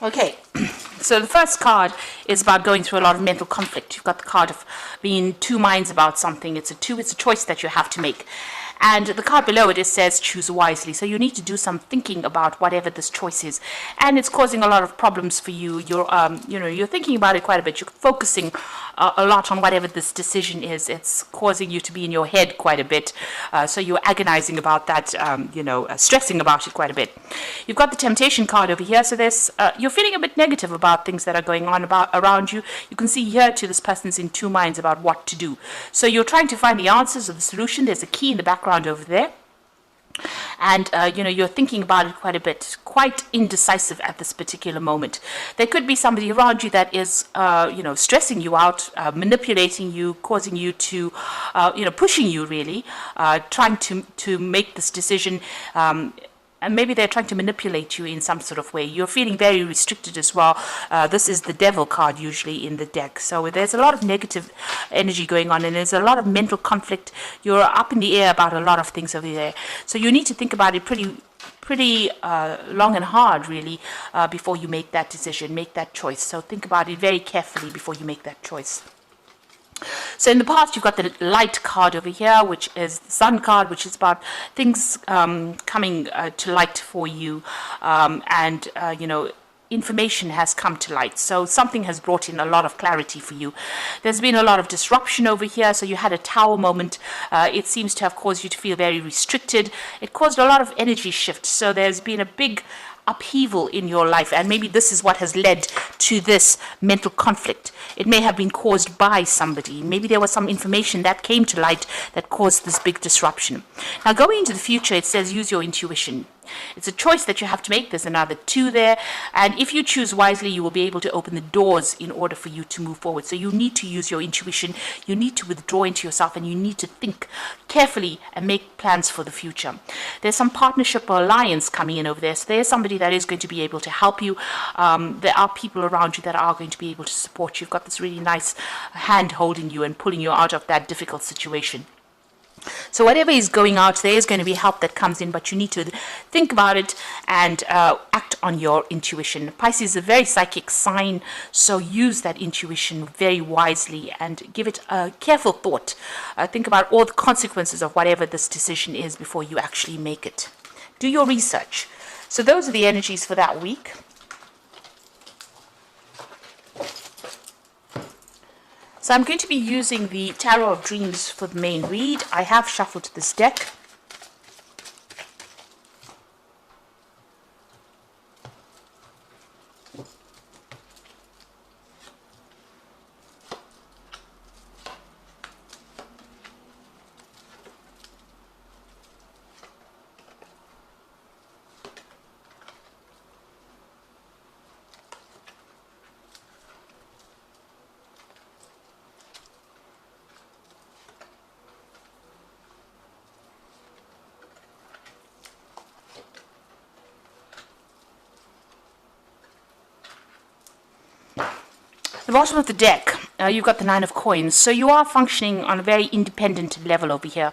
Okay, so the first card is about going through a lot of mental conflict. You've got the card of being in two minds about something. It's a choice that you have to make. And the card below it says choose wisely. So you need to do some thinking about whatever this choice is. And it's causing a lot of problems for you. You're thinking about it quite a bit. You're focusing a lot on whatever this decision is. It's causing you to be in your head quite a bit. So you're agonizing about that, stressing about it quite a bit. You've got the temptation card over here. So you're feeling a bit negative about things that are going on around you. You can see here too, this person's in two minds about what to do. So you're trying to find the answers or the solution. There's a key in the background over there, and you're thinking about it quite a bit, quite indecisive at this particular moment. There could be somebody around you that is stressing you out, manipulating you, causing you to pushing you really, trying to make this decision, and maybe they're trying to manipulate you in some sort of way. You're feeling very restricted as well. This is the devil card usually in the deck. So there's a lot of negative energy going on, and there's a lot of mental conflict. You're up in the air about a lot of things over there. So you need to think about it pretty long and hard, really, before you make that decision, make that choice. So think about it very carefully before you make that choice. So in the past, you've got the light card over here, which is the sun card, which is about things coming to light for you, information has come to light. So something has brought in a lot of clarity for you. There's been a lot of disruption over here. So you had a tower moment. It seems to have caused you to feel very restricted. It caused a lot of energy shift. So there's been a big upheaval in your life, and maybe this is what has led to this mental conflict. It may have been caused by somebody. Maybe there was some information that came to light that caused this big disruption. Now, going into the future, it says use your intuition. It's a choice that you have to make. There's another 2 there. And if you choose wisely, you will be able to open the doors in order for you to move forward. So you need to use your intuition. You need to withdraw into yourself, and you need to think carefully and make plans for the future. There's some partnership or alliance coming in over there. So there's somebody that is going to be able to help you. There are people around you that are going to be able to support you. You've got this really nice hand holding you and pulling you out of that difficult situation. So whatever is going out, there is going to be help that comes in, but you need to think about it and act on your intuition. Pisces is a very psychic sign, so use that intuition very wisely and give it a careful thought. Think about all the consequences of whatever this decision is before you actually make it. Do your research. So those are the energies for that week. So I'm going to be using the Tarot of Dreams for the main read. I have shuffled this deck. The bottom of the deck, you've got the 9 of coins. So you are functioning on a very independent level over here.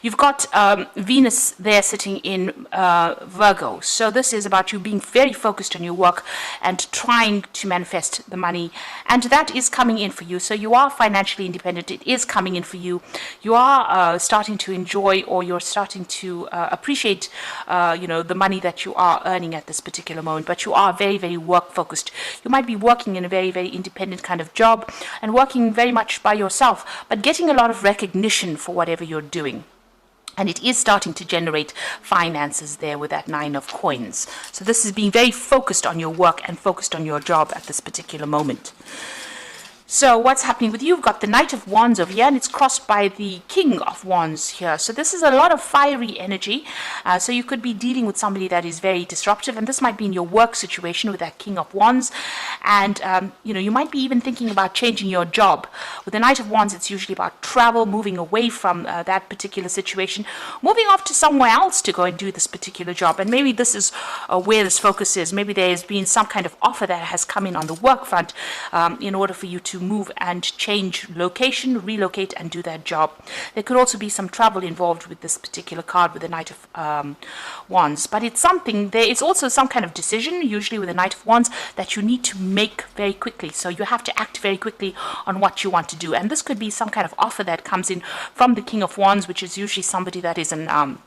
You've got Venus there sitting in Virgo. So this is about you being very focused on your work and trying to manifest the money. And that is coming in for you. So you are financially independent. It is coming in for you. You are starting to enjoy, or you're starting to appreciate, the money that you are earning at this particular moment. But you are very, very work focused. You might be working in a very, very independent kind of job and working very much by yourself, but getting a lot of recognition for whatever you're doing. And it is starting to generate finances there with that 9 of coins. So this is being very focused on your work and focused on your job at this particular moment. So what's happening with you? You've got the Knight of Wands over here, and it's crossed by the King of Wands here. So this is a lot of fiery energy. So you could be dealing with somebody that is very disruptive, and this might be in your work situation with that King of Wands. And, you might be even thinking about changing your job. With the Knight of Wands, it's usually about travel, moving away from that particular situation, moving off to somewhere else to go and do this particular job. And maybe this is where this focus is. Maybe there has been some kind of offer that has come in on the work front in order for you to move and change location, relocate and do that job. There could also be some travel involved with this particular card with the Knight of Wands. But it's something, there is also some kind of decision, usually with the Knight of Wands, that you need to make very quickly. So you have to act very quickly on what you want to do. And this could be some kind of offer that comes in from the King of Wands, which is usually somebody that is an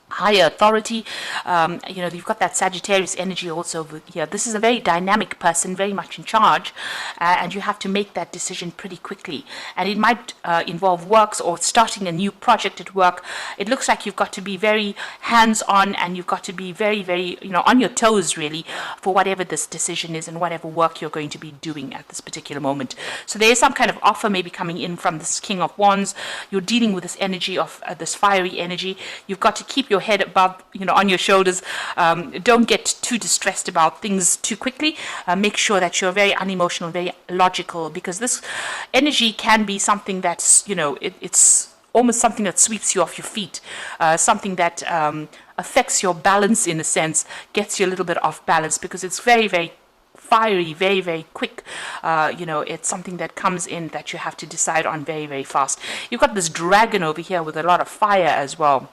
higher authority. You've got that Sagittarius energy also over here. This is a very dynamic person, very much in charge, and you have to make that decision pretty quickly. And it might involve works or starting a new project at work. It looks like you've got to be very hands-on, and you've got to be very, very, on your toes, really, for whatever this decision is and whatever work you're going to be doing at this particular moment. So there is some kind of offer maybe coming in from this King of Wands. You're dealing with this energy of this fiery energy. You've got to keep your head above, on your shoulders. Don't get too distressed about things too quickly. Make sure that you're very unemotional, very logical, because this energy can be something that's, it's almost something that sweeps you off your feet, something that affects your balance in a sense, gets you a little bit off balance, because it's very, very fiery, very, very quick. It's something that comes in that you have to decide on very, very fast. You've got this dragon over here with a lot of fire as well.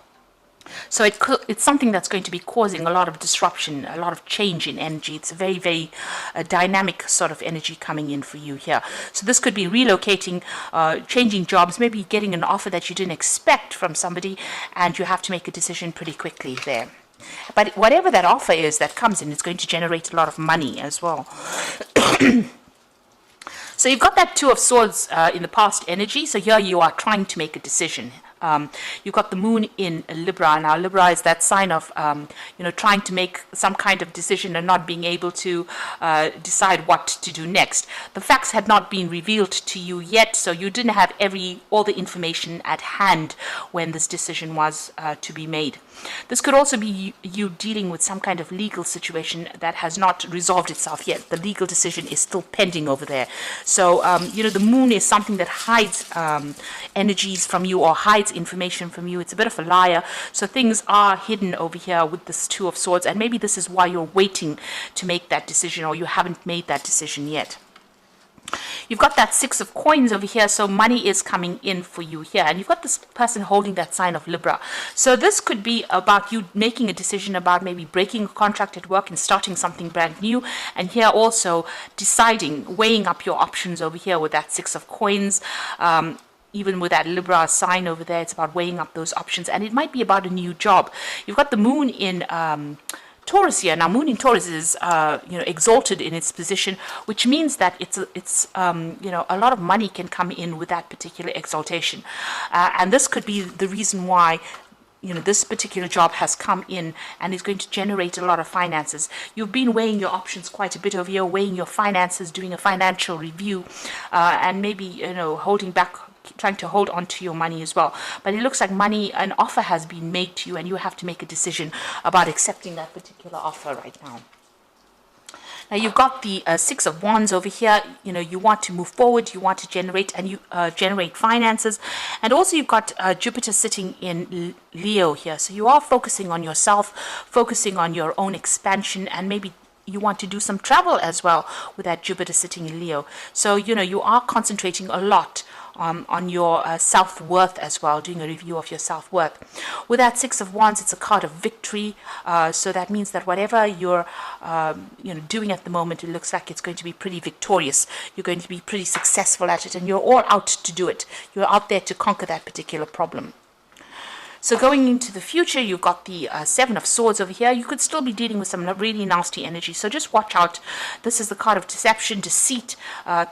So it's something that's going to be causing a lot of disruption, a lot of change in energy. It's a very, very dynamic sort of energy coming in for you here. So this could be relocating, changing jobs, maybe getting an offer that you didn't expect from somebody, and you have to make a decision pretty quickly there. But whatever that offer is that comes in, it's going to generate a lot of money as well. So you've got that Two of Swords in the past energy. So here you are trying to make a decision. You've got the moon in Libra. Now, Libra is that sign of, trying to make some kind of decision and not being able to decide what to do next. The facts had not been revealed to you yet, so you didn't have all the information at hand when this decision was to be made. This could also be you dealing with some kind of legal situation that has not resolved itself yet. The legal decision is still pending over there. So, the moon is something that hides energies from you or hides information from you. It's a bit of a liar. So things are hidden over here with this Two of Swords, and maybe this is why you're waiting to make that decision, or you haven't made that decision yet. You've got that Six of Coins over here, so money is coming in for you here. And you've got this person holding that sign of Libra. So this could be about you making a decision about maybe breaking a contract at work and starting something brand new. And here also deciding, weighing up your options over here with that Six of Coins. Even with that Libra sign over there, it's about weighing up those options. And it might be about a new job. You've got the moon in Taurus here. Now, moon in Taurus is, exalted in its position, which means that it's a lot of money can come in with that particular exaltation. And this could be the reason why this particular job has come in and is going to generate a lot of finances. You've been weighing your options quite a bit over here, weighing your finances, doing a financial review, and maybe, holding back, trying to hold on to your money as well. But it looks like an offer has been made to you, and you have to make a decision about accepting that particular offer right now. Now you've got the Six of Wands over here. You want to move forward, you want to generate finances, and also you've got Jupiter sitting in Leo here. So you are focusing on yourself, focusing on your own expansion, and maybe you want to do some travel as well with that Jupiter sitting in Leo. So you are concentrating a lot on your self-worth as well, doing a review of your self-worth. With that Six of Wands, it's a card of victory. So that means that whatever you're doing at the moment, it looks like it's going to be pretty victorious. You're going to be pretty successful at it, and you're all out to do it. You're out there to conquer that particular problem. So going into the future, you've got the Seven of Swords over here. You could still be dealing with some really nasty energy. So just watch out. This is the card of deception, deceit,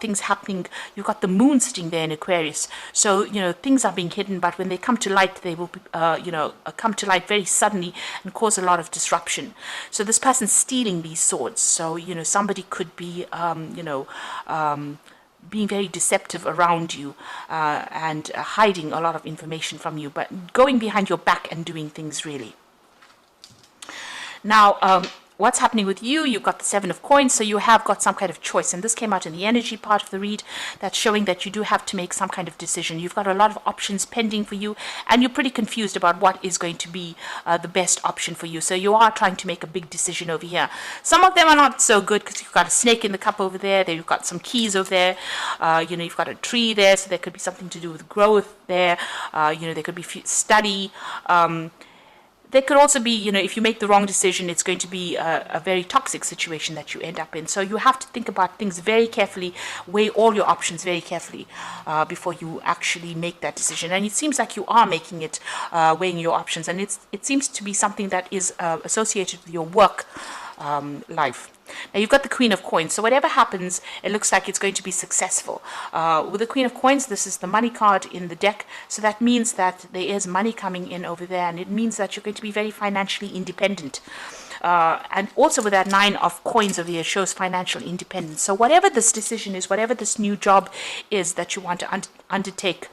things happening. You've got the moon sitting there in Aquarius. So, things are being hidden, but when they come to light, they will, come to light very suddenly and cause a lot of disruption. So this person's stealing these swords. So, somebody could be, being very deceptive around you and hiding a lot of information from you, but going behind your back and doing things really. Now, what's happening with you? You've got the Seven of Coins, so you have got some kind of choice. And this came out in the energy part of the read. That's showing that you do have to make some kind of decision. You've got a lot of options pending for you, and you're pretty confused about what is going to be the best option for you. So you are trying to make a big decision over here. Some of them are not so good because you've got a snake in the cup over there. You've got some keys over there. You've got a tree there, so there could be something to do with growth there. There could be study. There could also be, if you make the wrong decision, it's going to be a very toxic situation that you end up in. So you have to think about things very carefully, weigh all your options very carefully before you actually make that decision. And it seems like you are making it, weighing your options. And it seems to be something that is associated with your work life. Now you've got the Queen of Coins, so whatever happens, it looks like it's going to be successful. With the Queen of Coins, this is the money card in the deck, so that means that there is money coming in over there, and it means that you're going to be very financially independent. And also with that Nine of Coins over here shows financial independence. So whatever this decision is, whatever this new job is that you want to undertake,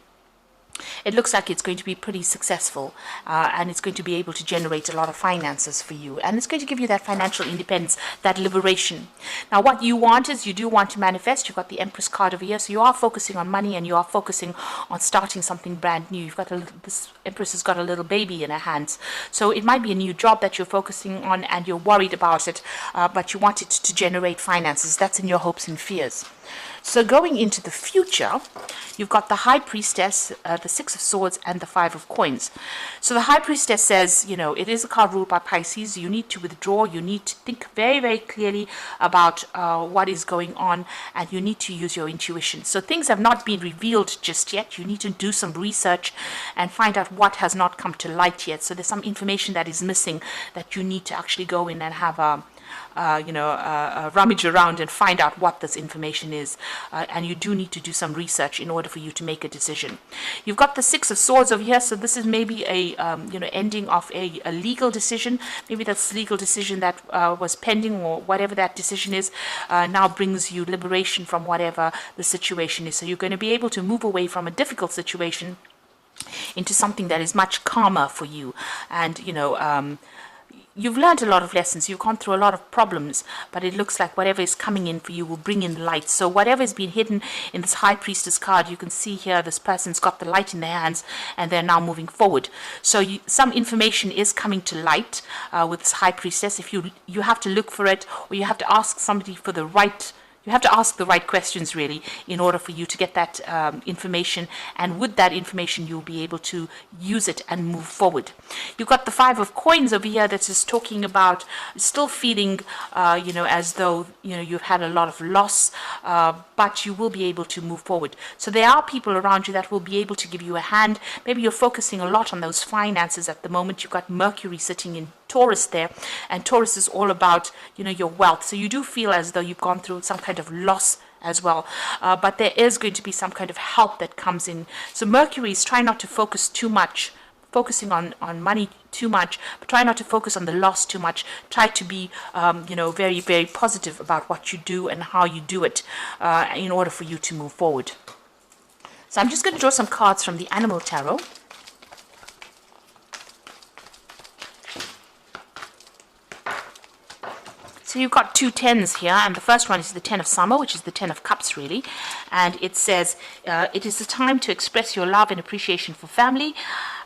it looks like it's going to be pretty successful, and it's going to be able to generate a lot of finances for you, and it's going to give you that financial independence, that liberation. Now what you want is, you do want to manifest. You've got the Empress card over here, so you are focusing on money, and you are focusing on starting something brand new. You've got this Empress has got a little baby in her hands, so it might be a new job that you're focusing on, and you're worried about it, but you want it to generate finances. That's in your hopes and fears. So going into the future, you've got the High Priestess, the Six of Swords, and the Five of Coins. So the High Priestess says, it is a card ruled by Pisces. You need to withdraw. You need to think very, very clearly about what is going on, and you need to use your intuition. So things have not been revealed just yet. You need to do some research and find out what has not come to light yet. So there's some information that is missing that you need to actually go in and have a rummage around and find out what this information is, and you do need to do some research in order for you to make a decision. You've got the Six of Swords over here, so this is maybe a ending of a legal decision. Maybe that's legal decision that was pending, or whatever that decision is, now brings you liberation from whatever the situation is. So you're going to be able to move away from a difficult situation into something that is much calmer for you, and you've learned a lot of lessons. You've gone through a lot of problems, but it looks like whatever is coming in for you will bring in light. So whatever has been hidden in this High Priestess card, you can see here this person's got the light in their hands, and they're now moving forward. So some information is coming to light with this High Priestess. If you have to look for it, or you have to ask somebody for the right. You have to ask the right questions, really, in order for you to get that information. And with that information, you'll be able to use it and move forward. You've got the Five of Coins over here that is talking about still feeling, as though, you've had a lot of loss, but you will be able to move forward. So there are people around you that will be able to give you a hand. Maybe you're focusing a lot on those finances at the moment. You've got Mercury sitting in Taurus there, and Taurus is all about your wealth. So you do feel as though you've gone through some kind of loss as well, but there is going to be some kind of help that comes in. So Mercury is trying not to focus too much, focusing on money too much, but try not to focus on the loss too much. Try to be very, very positive about what you do and how you do it in order for you to move forward. So I'm just going to draw some cards from the Animal Tarot. So you've got two tens here, and the first one is the Ten of Summer, which is the Ten of Cups, really. And it says, it is the time to express your love and appreciation for family.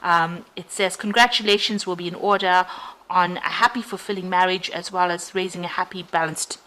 It says, congratulations will be in order on a happy, fulfilling marriage, as well as raising a happy, balanced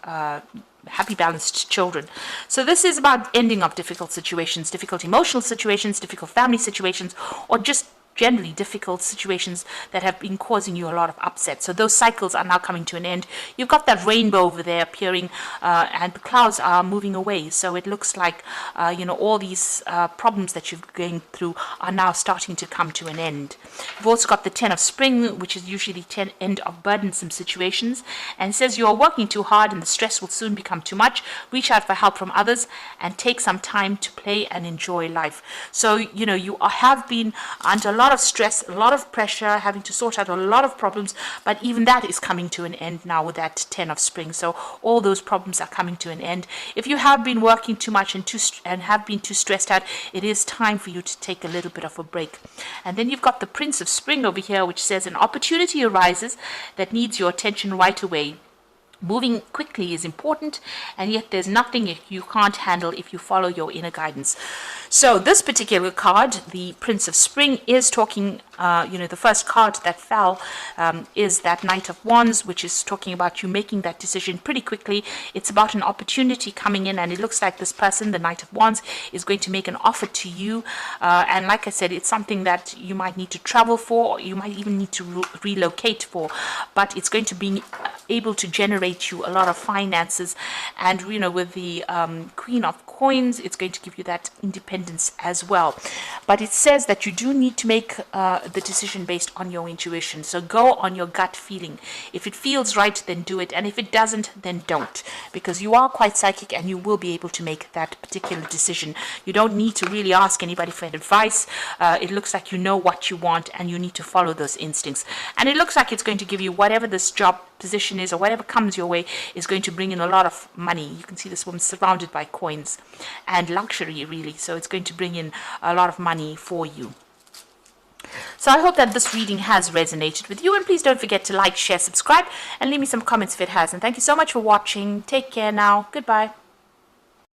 children. So this is about ending of difficult situations, difficult emotional situations, difficult family situations, or just generally difficult situations that have been causing you a lot of upset. So those cycles are now coming to an end. You've got that rainbow over there appearing, and the clouds are moving away. So it looks like, all these problems that you're going through are now starting to come to an end. You've also got the Ten of Spring, which is usually the end of burdensome situations, and it says you are working too hard and the stress will soon become too much. Reach out for help from others and take some time to play and enjoy life. So, you have been under a lot of stress, a lot of pressure, having to sort out a lot of problems, but even that is coming to an end now with that Ten of Spring. So all those problems are coming to an end. If you have been working too much and have been too stressed out, it is time for you to take a little bit of a break. And then you've got the Prince of Spring over here, which says an opportunity arises that needs your attention right away. Moving quickly is important, and yet there's nothing you can't handle if you follow your inner guidance. So this particular card, the Prince of Spring, is talking, the first card that fell is that Knight of Wands, which is talking about you making that decision pretty quickly. It's about an opportunity coming in, and it looks like this person, the Knight of Wands, is going to make an offer to you. And like I said, it's something that you might need to travel for, or you might even need to relocate for, but it's going to be able to generate you a lot of finances. And with the Queen of Coins, it's going to give you that independence as well. But it says that you do need to make the decision based on your intuition. So go on your gut feeling. If it feels right, then do it, and if it doesn't, then don't, because you are quite psychic and you will be able to make that particular decision. You don't need to really ask anybody for advice. It looks like you know what you want, and you need to follow those instincts. And it looks like it's going to give you whatever this job position is, or whatever comes your way, is going to bring in a lot of money. You can see this woman surrounded by coins and luxury, really. So it's going to bring in a lot of money for you. So I hope that this reading has resonated with you, and please don't forget to like, share, subscribe, and leave me some comments if it has. And thank you so much for watching. Take care now. Goodbye.